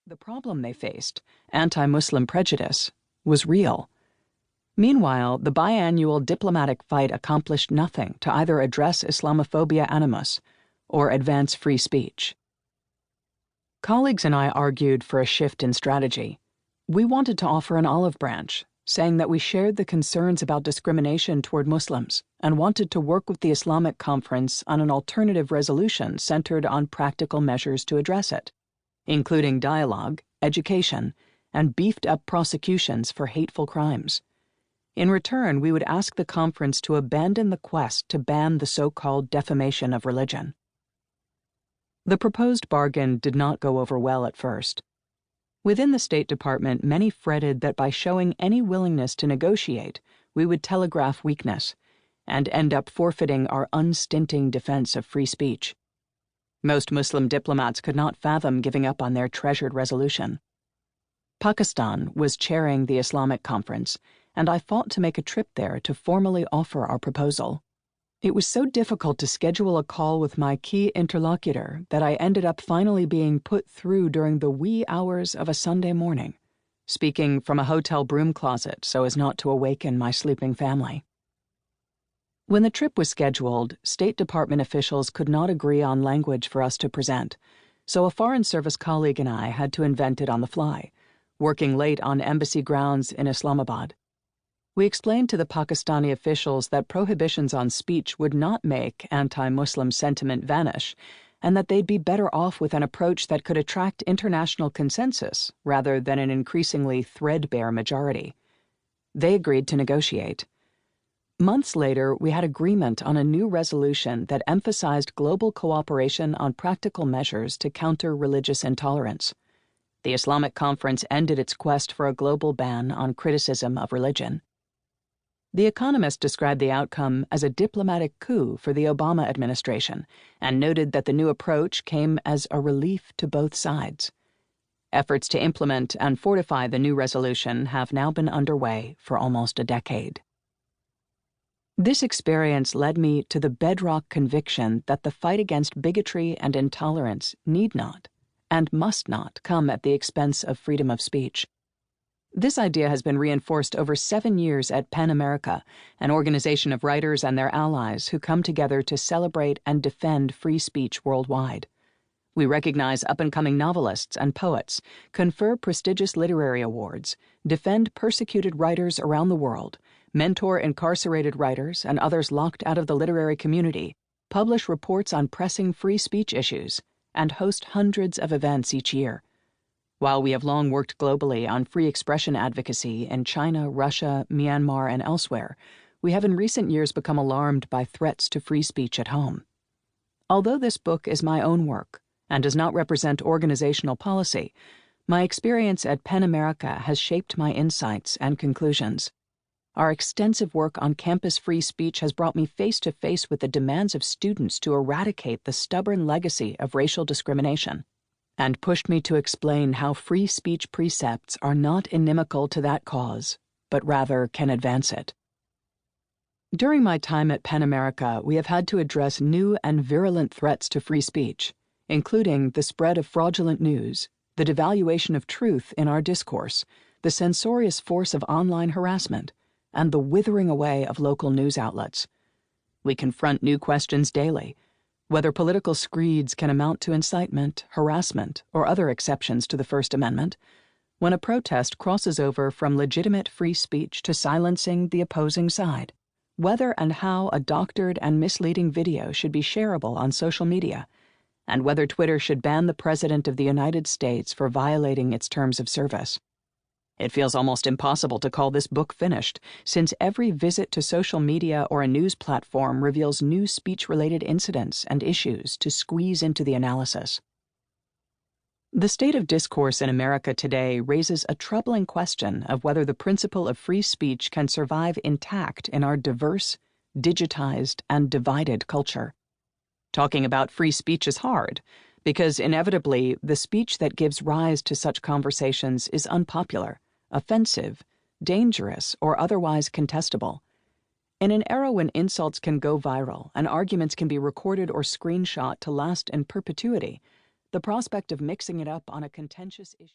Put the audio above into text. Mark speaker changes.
Speaker 1: The problem they faced, anti-Muslim prejudice, was real. Meanwhile, the biannual diplomatic fight accomplished nothing to either address Islamophobia animus or advance free speech. Colleagues and I argued for a shift in strategy. We wanted to offer an olive branch, saying that we shared the concerns about discrimination toward Muslims and wanted to work with the Islamic Conference on an alternative resolution centered on practical measures to address it, including dialogue, education, and beefed-up prosecutions for hateful crimes. In return, we would ask the conference to abandon the quest to ban the so-called defamation of religion. The proposed bargain did not go over well at first. Within the State Department, many fretted that by showing any willingness to negotiate, we would telegraph weakness and end up forfeiting our unstinting defense of free speech. Most Muslim diplomats could not fathom giving up on their treasured resolution. Pakistan was chairing the Islamic Conference, and I fought to make a trip there to formally offer our proposal. It was so difficult to schedule a call with my key interlocutor that I ended up finally being put through during the wee hours of a Sunday morning, speaking from a hotel broom closet so as not to awaken my sleeping family. When the trip was scheduled, State Department officials could not agree on language for us to present, so a Foreign Service colleague and I had to invent it on the fly, working late on embassy grounds in Islamabad. We explained to the Pakistani officials that prohibitions on speech would not make anti-Muslim sentiment vanish, and that they'd be better off with an approach that could attract international consensus rather than an increasingly threadbare majority. They agreed to negotiate. Months later, we had agreement on a new resolution that emphasized global cooperation on practical measures to counter religious intolerance. The Islamic Conference ended its quest for a global ban on criticism of religion. The Economist described the outcome as a diplomatic coup for the Obama administration and noted that the new approach came as a relief to both sides. Efforts to implement and fortify the new resolution have now been underway for almost a decade. This experience led me to the bedrock conviction that the fight against bigotry and intolerance need not and must not come at the expense of freedom of speech. This idea has been reinforced over 7 years at PEN America, an organization of writers and their allies who come together to celebrate and defend free speech worldwide. We recognize up-and-coming novelists and poets, confer prestigious literary awards, defend persecuted writers around the world, mentor incarcerated writers and others locked out of the literary community, publish reports on pressing free speech issues, and host hundreds of events each year. While we have long worked globally on free expression advocacy in China, Russia, Myanmar, and elsewhere, we have in recent years become alarmed by threats to free speech at home. Although this book is my own work and does not represent organizational policy, my experience at PEN America has shaped my insights and conclusions. Our extensive work on campus free speech has brought me face to face with the demands of students to eradicate the stubborn legacy of racial discrimination, and pushed me to explain how free speech precepts are not inimical to that cause, but rather can advance it. During my time at PEN America, we have had to address new and virulent threats to free speech, including the spread of fraudulent news, the devaluation of truth in our discourse, the censorious force of online harassment, and the withering away of local news outlets. We confront new questions daily, whether political screeds can amount to incitement, harassment, or other exceptions to the First Amendment, when a protest crosses over from legitimate free speech to silencing the opposing side, whether and how a doctored and misleading video should be shareable on social media, and whether Twitter should ban the President of the United States for violating its terms of service. It feels almost impossible to call this book finished, since every visit to social media or a news platform reveals new speech-related incidents and issues to squeeze into the analysis. The state of discourse in America today raises a troubling question of whether the principle of free speech can survive intact in our diverse, digitized, and divided culture. Talking about free speech is hard, because inevitably the speech that gives rise to such conversations is unpopular, offensive, dangerous, or otherwise contestable. In an era when insults can go viral and arguments can be recorded or screenshot to last in perpetuity, the prospect of mixing it up on a contentious issue